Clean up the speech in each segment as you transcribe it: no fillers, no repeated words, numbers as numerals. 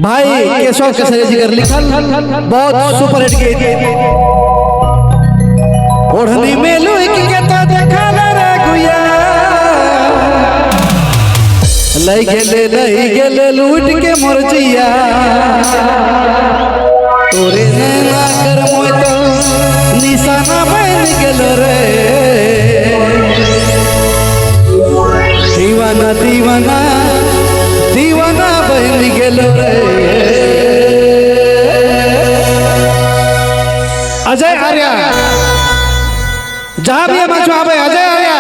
भाई केशव केसरी जी कर लिखल बहुत सुपर हिट गीत ओढ़नी में लुक के तो देखा रे गुया लई गेले लूट के मोर जिया तोरे नैना कर मोय तो निशाना बन गेल रे दीवाना दीवाना दीवाना बन गेल रे। अजय आर्या जहां भी मंच वहां पे अजय आर्या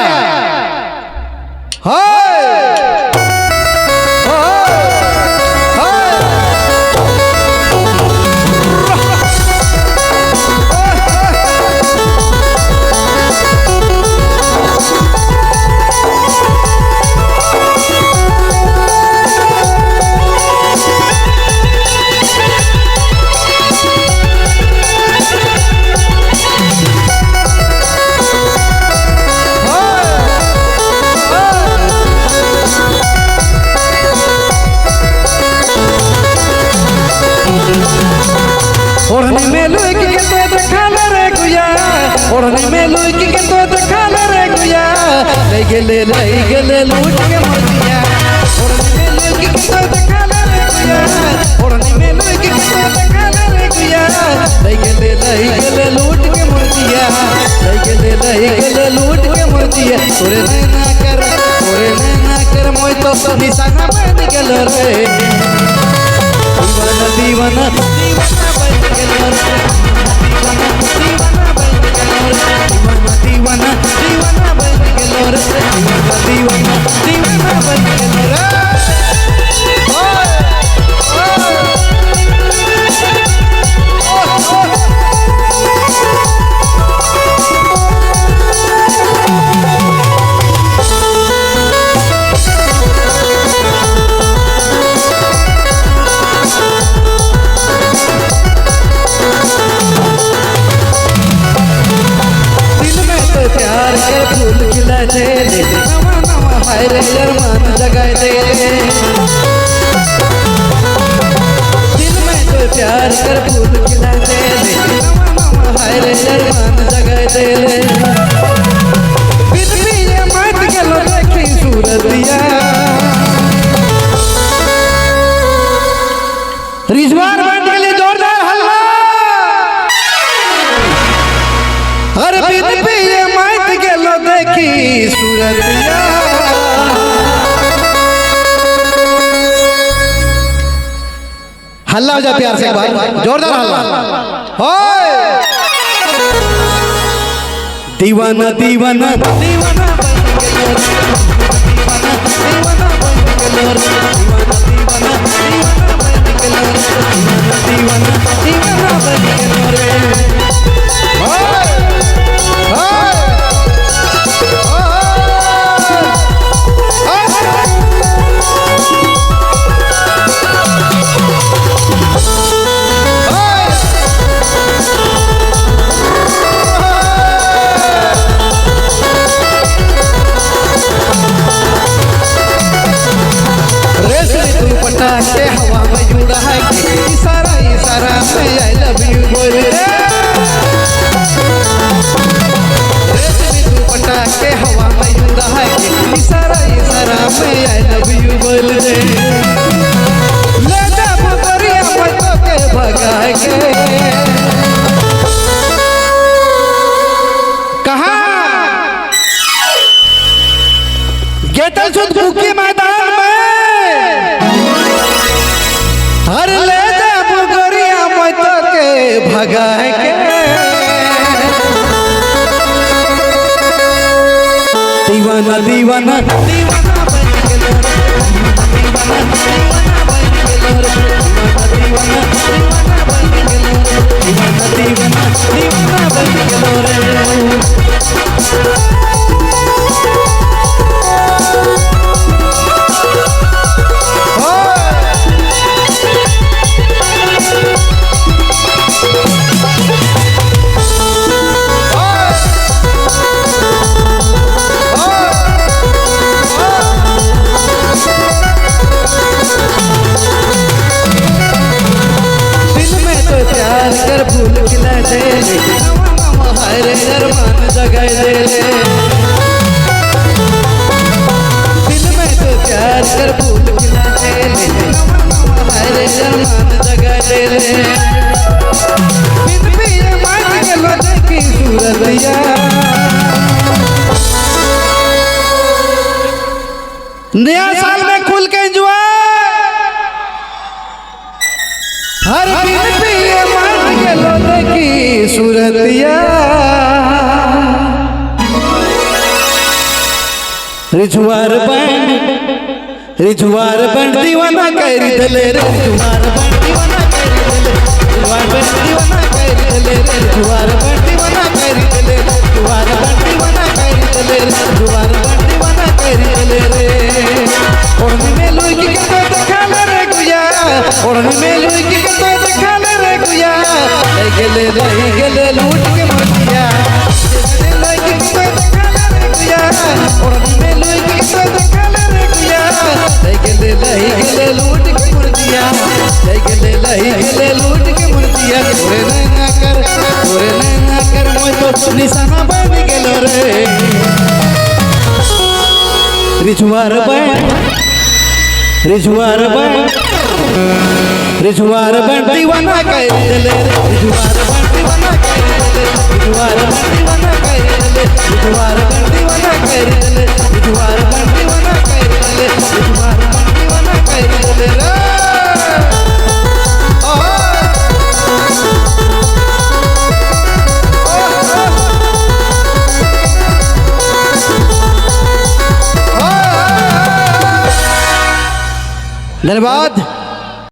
ओढ़नी में लुक के तो देखा रे गुया ओढ़नी में लुक के तो देखा रे गुया ले गेले लूट के मोर जिया ओढ़नी में लुक के तो देखा रे गुया ओढ़नी में लुक के तो देखा रे गुया ले गेले लूट के मोर जिया ले गेले लूट के मोर जिया तोरे नैना कर मोय तो निशाना बन गेल रे दीवाना दीवाना दीवाना दीवाना बन गेलो रे दीवाना दीवाना बन गेलो रे। प्यार के फूल खिला दे नवा नवा हाय रे अरमान जगाए दे दिल में तो प्यार कर फूल खिला दे नवा नवा हाय रे अरमान जगाए दे फिर भी ये मत गलो देखी सूरतिया रिजवान बन के लिए जोरदार हल्ला अरे फिर भी ये मत गलो देखी सूरतिया हल्ला हो जा प्यार से भाई जोरदार हल्ला ओए दीवाना दीवाना दीवाना बन गेलो दीवाना दीवाना बन गेलो दीवाना दीवाना बन गेलो दीवाना दीवाना बन गेलो रे के हवा में जुड़ा है इशारा इशारा में आई लव यू बोल रे रेशमी दुपट्टा के हवा में जुड़ा है इशारा इशारा में आई लव यू बोल रे ले जा बकरिया पटो के भगाए के कहा गेटल सुध भूखी मैदान में हर ले जा बुगरिया मत के भगाए के दीवाना दीवाना दीवाना बन गेलो दीवाना दीवाना बन गेलो दीवाना दीवाना बन गेलो दीवाना दीवाना दीवाना बन गेलो रे कर फूल खिला देले हरे अरमान जगाए देले दिल में तो प्यार कर फूल खिला देले हरे अरमान जगाए देले बिन पिए मान के लोटे की सूरतिया नया साल में खुल के एंजॉय हर दिन पिए मान के लोटे की सूरतिया रिझवार बंड दीवाना कर दिले रे रिझवार बंड दीवाना कर दिले रिझवार बंड दीवाना कर दिले रे रिझवार बंड दीवाना कर दिले रिझवार बंड दीवाना कर दिले रे रिझवार बंड दीवाना कर दिले रे ओढ़नी में लुई की तो देखा रे गुया ओढ़नी में लुई की तो देखा रे गुया ले गेले लूट के मतिया लुई की तो देखा रे गुया ओढ़नी में लुई की तो देखा रे गुया ले गेले लूट के मुर्दिया ले गेले लूट के मुर्दिया तोरे नैना कर मोय तो निशाना बन गेलो रे रिझवार बंड दीवाना कर दिले रिझवार बंड दीवाना कर दिले रिझवार बंड दीवाना कर दिले रिझवार बंड दीवाना कर दिले रिझवार बंड दीवाना कर दिले रिझवार बंड दीवाना कर दिले रे धन्यवाद।